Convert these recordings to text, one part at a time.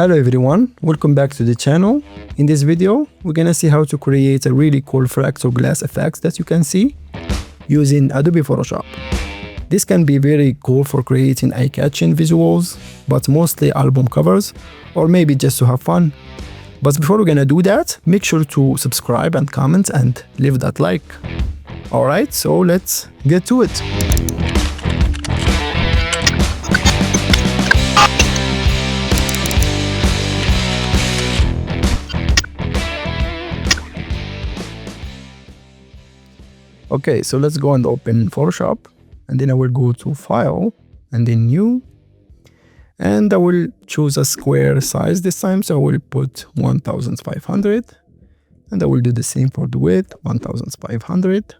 Hello everyone, welcome back to the channel. In this video, we're gonna see how to create a really cool fractal glass effects that you can see using Adobe Photoshop. This can be very cool for creating eye-catching visuals, but mostly album covers, or maybe just to have fun. But before we're gonna do that, make sure to subscribe and comment and leave that like. Alright, so let's get to it. Okay, so let's go and open Photoshop, and then I will go to File and then New, and I will choose a square size this time, so I will put 1500, and I will do the same for the width, 1500.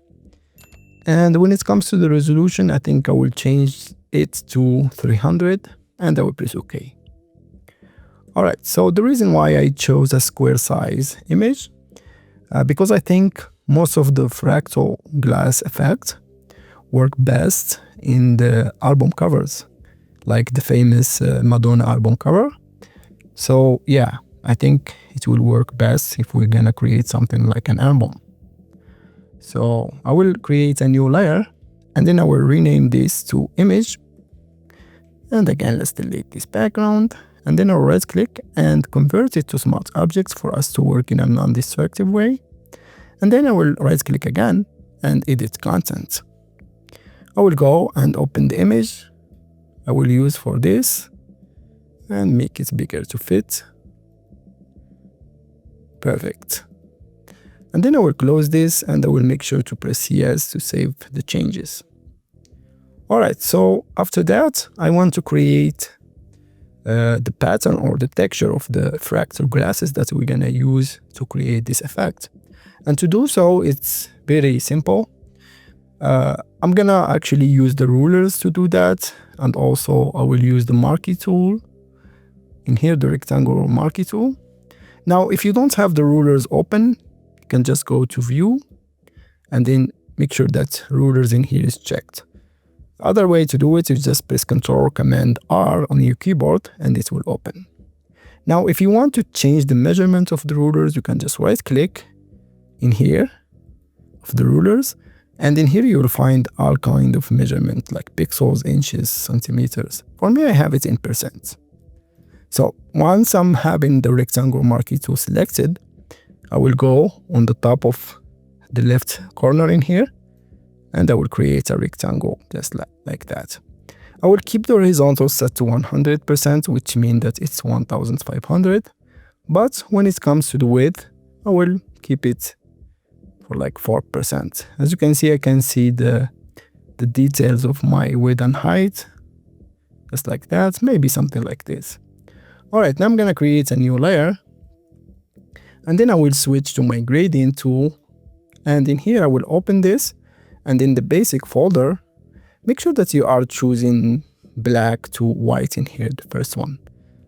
And when it comes to the resolution, I think I will change it to 300, and I will press OK. Alright, so the reason why I chose a square size image, because I think most of the fractal glass effects work best in the album covers, like the famous Madonna album cover. So yeah, I think it will work best if we're gonna create something like an album. So I will create a new layer, and then I will rename this to image. And again, let's delete this background, and then I'll right click and convert it to smart objects for us to work in a non-destructive way. And then I will right click again and edit content. I will go and open the image I will use for this and make it bigger to fit. Perfect. And then I will close this, and I will make sure to press yes to save the changes. Alright, so after that, I want to create the pattern or the texture of the fractal glasses that we're gonna use to create this effect. And to do so, it's very simple. I'm gonna actually use the rulers to do that, and also I will use the marquee tool. In here, the rectangular marquee tool. Now, if you don't have the rulers open, you can just go to View, and then make sure that rulers in here is checked. The other way to do it is just press Ctrl Command R on your keyboard, and it will open. Now, if you want to change the measurement of the rulers, you can just right click in here of the rulers, and in here you will find all kind of measurement like pixels, inches, centimeters. For me, I have it in percent. So once I'm having the rectangle marquee tool selected, I will go on the top of the left corner in here, and I will create a rectangle just like that. I will keep the horizontal set to 100%, which means that it's 1500. But when it comes to the width, I will keep it for like 4%. As you can see, I can see the details of my width and height, just like that, maybe something like this. Alright, now I'm gonna create a new layer, and then I will switch to my gradient tool, and in here I will open this, and in the basic folder, make sure that you are choosing black to white in here, the first one.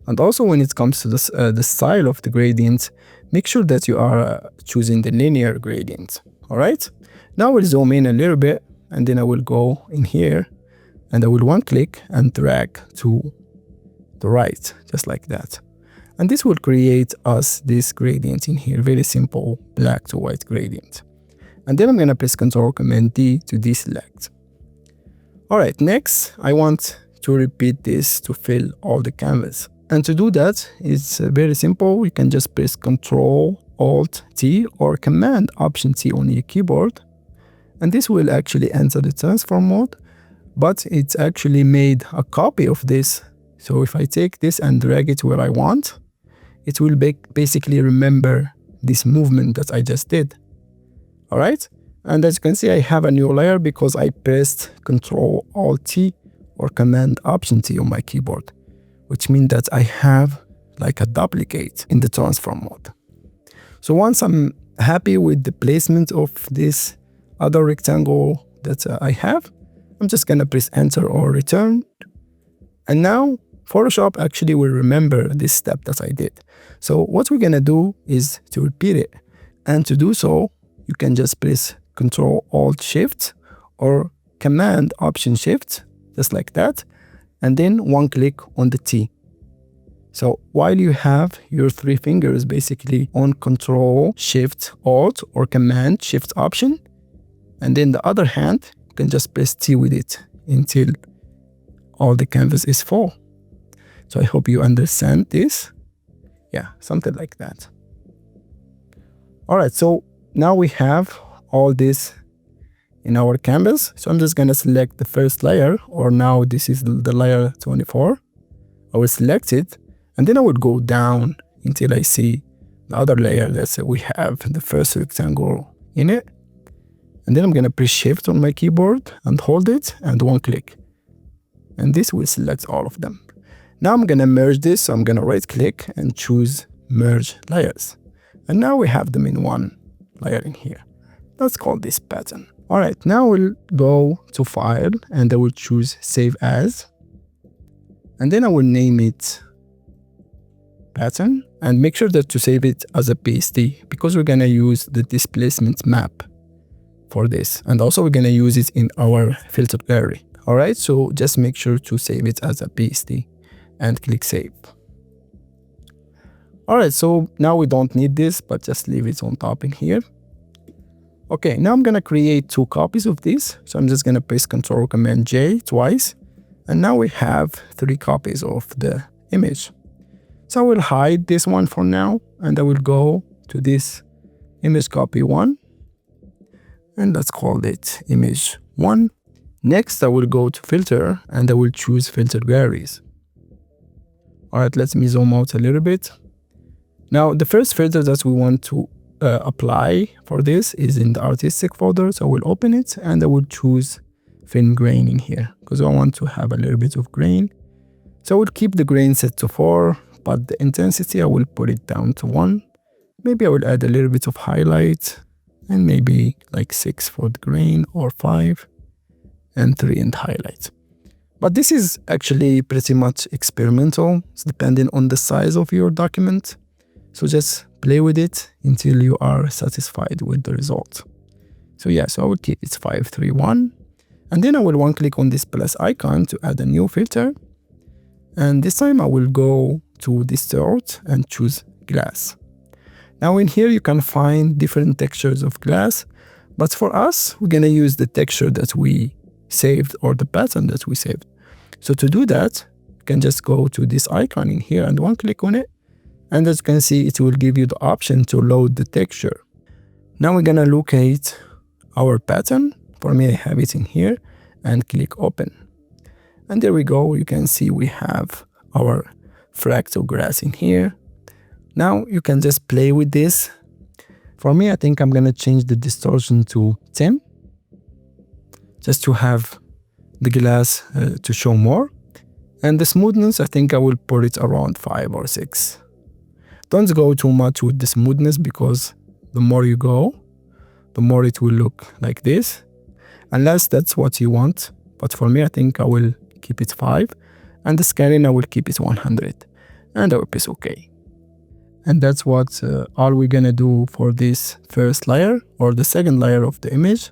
And also when it comes to the style of the gradient, make sure that you are choosing the linear gradient. Alright, now we'll zoom in a little bit, and then I will go in here, and I will one click and drag to the right, just like that. And this will create us this gradient in here, very simple black to white gradient. And then I'm gonna press Ctrl Command D to deselect. Alright, next I want to repeat this to fill all the canvas. And to do that, it's very simple. You can just press Ctrl Alt T or Command Option T on your keyboard, and this will actually enter the transform mode, but it's actually made a copy of this. So if I take this and drag it where I want, it will basically remember this movement that I just did. Alright, and as you can see, I have a new layer because I pressed Ctrl Alt T or Command Option T on my keyboard, which means that I have like a duplicate in the transform mode. So once I'm happy with the placement of this other rectangle that I have, I'm just gonna press Enter or Return. And now Photoshop actually will remember this step that I did. So what we're gonna do is to repeat it. And to do so, you can just press Ctrl Alt Shift or Command Option Shift, just like that. And then one click on the T. So while you have your three fingers basically on Control, Shift, Alt, or Command, Shift Option, and then the other hand, you can just press T with it until all the canvas is full. So I hope you understand this. Yeah, something like that. All right, so now we have all this in our canvas. So I'm just gonna select the first layer, or now this is the layer 24. I will select it, and then I will go down until I see the other layer. Let's say we have the first rectangle in it. And then I'm gonna press Shift on my keyboard and hold it and one click. And this will select all of them. Now I'm gonna merge this, so I'm gonna right click and choose Merge Layers. And now we have them in one layer in here. Let's call this pattern. All right, now we'll go to File and I will choose Save As. And then I will name it Pattern, and make sure that to save it as a PSD because we're gonna use the displacement map for this. And also we're gonna use it in our filter gallery. All right, so just make sure to save it as a PSD and click Save. All right, so now we don't need this, but just leave it on top in here. Okay, now I'm gonna create 2 copies of this. So I'm just gonna press Ctrl Command J twice. And now we have 3 copies of the image. So I will hide this one for now, and I will go to this image copy 1. And let's call it image 1. Next, I will go to filter and I will choose filter galleries. All right, let me zoom out a little bit. Now, the first filter that we want to apply for this is in the artistic folder. So I will open it and I will choose film grain in here because I want to have a little bit of grain. So I will keep the grain set to 4, but the intensity I will put it down to 1. Maybe I will add a little bit of highlight and maybe like 6 for the grain or 5 and 3 in the highlight. But this is actually pretty much experimental. It's depending on the size of your document. So just play with it until you are satisfied with the result. So yeah, so I will keep it 531. And then I will one click on this plus icon to add a new filter. And this time I will go to distort and choose glass. Now in here you can find different textures of glass, but for us, we're gonna use the texture that we saved or the pattern that we saved. So to do that, you can just go to this icon in here and one click on it. And as you can see, it will give you the option to load the texture. Now we're gonna locate our pattern. For me, I have it in here and click open. And there we go. You can see we have our fractal grass in here. Now you can just play with this. For me, I think I'm gonna change the distortion to 10 just to have the glass to show more. And the smoothness, I think I will put it around 5 or 6. Don't go too much with the smoothness because the more you go, the more it will look like this. Unless that's what you want. But for me, I think I will keep it 5. And the scaling, I will keep it 100. And I will press OK. And that's what all we're gonna do for this first layer or the second layer of the image.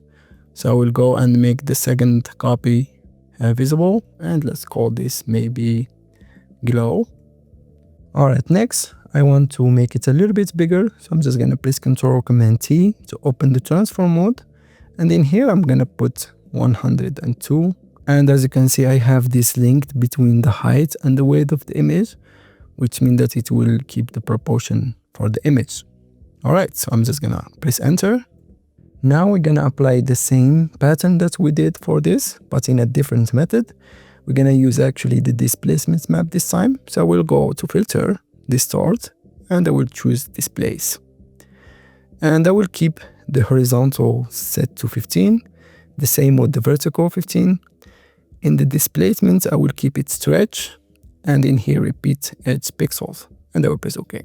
So I will go and make the second copy visible. And let's call this maybe glow. All right, next. I want to make it a little bit bigger. So I'm just gonna press Ctrl Command T to open the transform mode. And in here, I'm gonna put 102. And as you can see, I have this linked between the height and the width of the image, which means that it will keep the proportion for the image. All right, so I'm just gonna press enter. Now we're gonna apply the same pattern that we did for this, but in a different method. We're gonna use actually the displacement map this time. So we'll go to filter, distort, and I will choose displace. And I will keep the horizontal set to 15, the same with the vertical 15. In the displacement, I will keep it stretch, and in here repeat edge pixels, and I will press OK.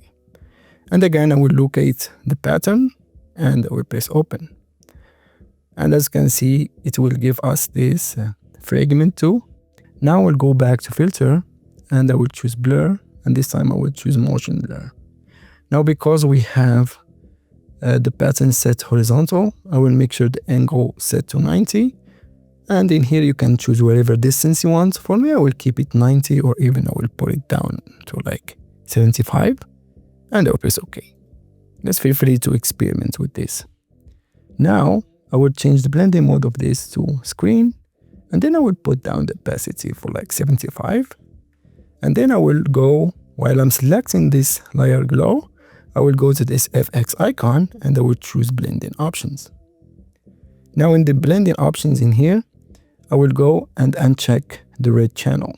And again, I will locate the pattern, and I will press open. And as you can see, it will give us this fragment too. Now I'll go back to filter, and I will choose blur, and this time I will choose motion blur. Now because we have the pattern set horizontal, I will make sure the angle set to 90. And in here you can choose whatever distance you want. For me, I will keep it 90, or even I will put it down to like 75, and I will press OK. Let's feel free to experiment with this. Now I will change the blending mode of this to screen, and then I will put down the opacity for like 75. And then I will go, while I'm selecting this layer glow, I will go to this FX icon and I will choose blending options. Now in the blending options in here, I will go and uncheck the red channel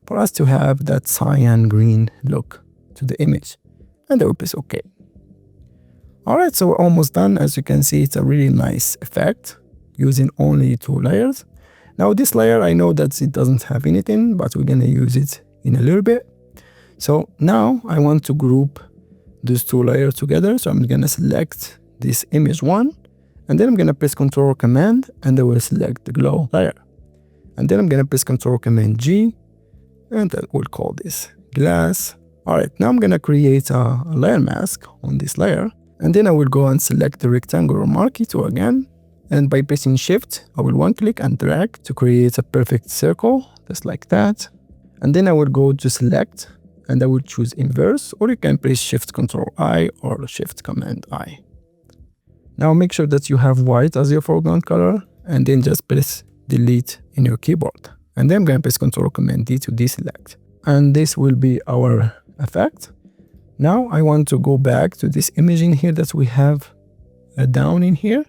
for us to have that cyan green look to the image, and I will press OK. Alright, so we're almost done. As you can see, it's a really nice effect using only 2 layers. Now this layer, I know that it doesn't have anything, but we're gonna use it in a little bit. So now I want to group these 2 layers together. So I'm gonna select this image 1, and then I'm gonna press Ctrl Command, and I will select the glow layer. And then I'm gonna press Ctrl Command G, and I will call this glass. Alright, now I'm gonna create a layer mask on this layer. And then I will go and select the rectangular marquee tool again. And by pressing Shift, I will 1-click and drag to create a perfect circle, just like that. And then I will go to select, and I will choose inverse, or you can press Shift Ctrl I or Shift Command I. Now make sure that you have white as your foreground color, and then just press Delete in your keyboard. And then I'm going to press Ctrl Command D to deselect. And this will be our effect. Now I want to go back to this image in here that we have down in here.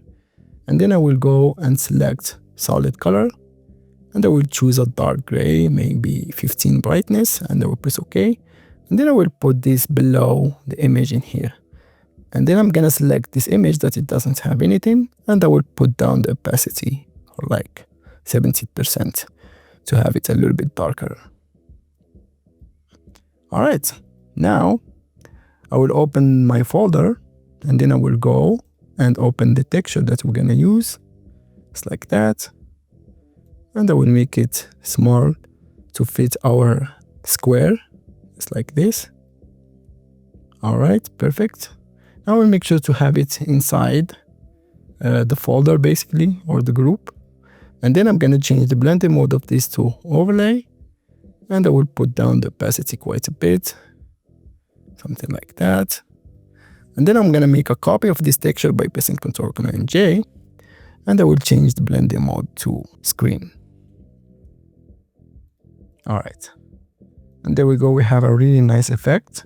And then I will go and select solid color. And I will choose a dark gray, maybe 15 brightness, and I will press OK. And then I will put this below the image in here. And then I'm gonna select this image that it doesn't have anything, and I will put down the opacity for like 70% to have it a little bit darker. Alright, now I will open my folder, and then I will go and open the texture that we're gonna use, just like that. And I will make it small to fit our square, just like this. Alright, perfect. Now we'll make sure to have it inside the folder basically, or the group. And then I'm gonna change the blending mode of this to overlay. And I will put down the opacity quite a bit, something like that. And then I'm gonna make a copy of this texture by pressing Ctrl Command J, and I will change the blending mode to screen. Alright, and there we go, we have a really nice effect.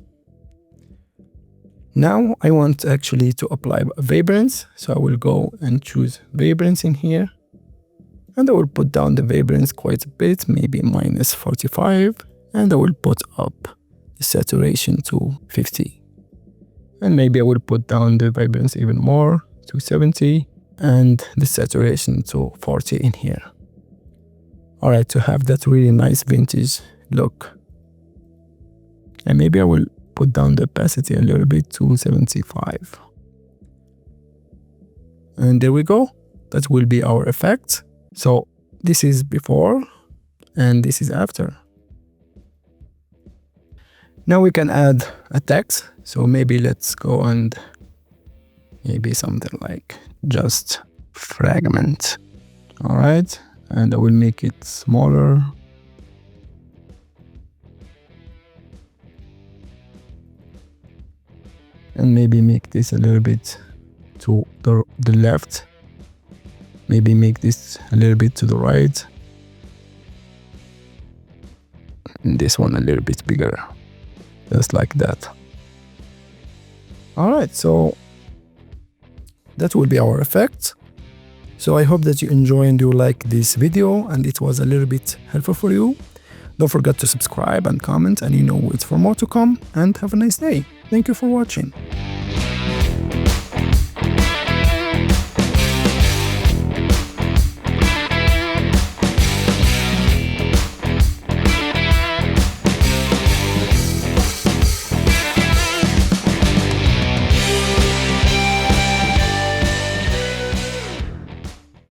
Now I want actually to apply vibrance, so I will go and choose vibrance in here. And I will put down the vibrance quite a bit, maybe -45, and I will put up the saturation to 50. And maybe I will put down the vibrance even more to 70, and the saturation to 40 in here. Alright, to have that really nice vintage look. And maybe I will put down the opacity a little bit to 75. And there we go. That will be our effect. So this is before and this is after. Now we can add a text. So maybe let's go and maybe something like just fragment. All right. And I will make it smaller. And maybe make this a little bit to the left. Maybe make this a little bit to the right. And this one a little bit bigger. Just like that. Alright, so that will be our effect. So I hope that you enjoy and you like this video and it was a little bit helpful for you. Don't forget to subscribe and comment, and wait for more to come, and have a nice day. Thank you for watching.